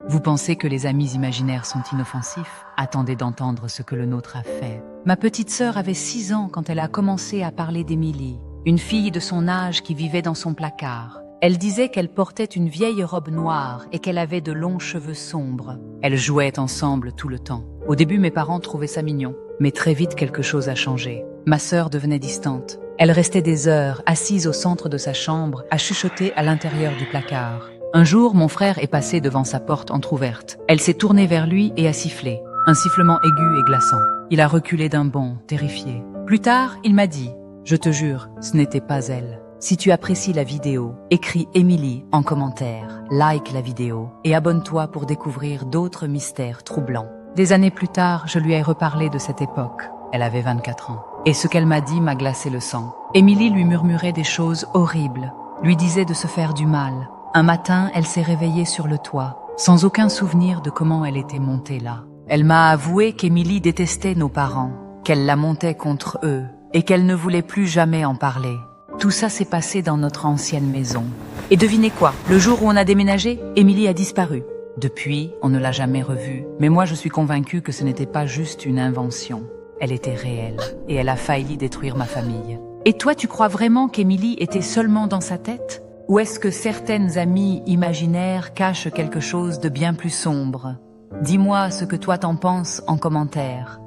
Vous pensez que les amis imaginaires sont inoffensifs? Attendez d'entendre ce que le nôtre a fait. Ma petite sœur avait 6 ans quand elle a commencé à parler d'Émilie, une fille de son âge qui vivait dans son placard. Elle disait qu'elle portait une vieille robe noire et qu'elle avait de longs cheveux sombres. Elles jouaient ensemble tout le temps. Au début, mes parents trouvaient ça mignon, mais très vite quelque chose a changé. Ma sœur devenait distante. Elle restait des heures, assise au centre de sa chambre, à chuchoter à l'intérieur du placard. Un jour, mon frère est passé devant sa porte entr'ouverte. Elle s'est tournée vers lui et a sifflé. Un sifflement aigu et glaçant. Il a reculé d'un bond, terrifié. Plus tard, il m'a dit « Je te jure, ce n'était pas elle ». Si tu apprécies la vidéo, écris Émilie en commentaire, like la vidéo et abonne-toi pour découvrir d'autres mystères troublants. Des années plus tard, je lui ai reparlé de cette époque. Elle avait 24 ans. Et ce qu'elle m'a dit m'a glacé le sang. Émilie lui murmurait des choses horribles, lui disait de se faire du mal. Un matin, elle s'est réveillée sur le toit, sans aucun souvenir de comment elle était montée là. Elle m'a avoué qu'Émilie détestait nos parents, qu'elle la montait contre eux et qu'elle ne voulait plus jamais en parler. Tout ça s'est passé dans notre ancienne maison. Et devinez quoi? Le jour où on a déménagé, Émilie a disparu. Depuis, on ne l'a jamais revue. Mais moi, je suis convaincue que ce n'était pas juste une invention. Elle était réelle et elle a failli détruire ma famille. Et toi, tu crois vraiment qu'Émilie était seulement dans sa tête? Ou est-ce que certaines amies imaginaires cachent quelque chose de bien plus sombre? Dis-moi ce que toi t'en penses en commentaire.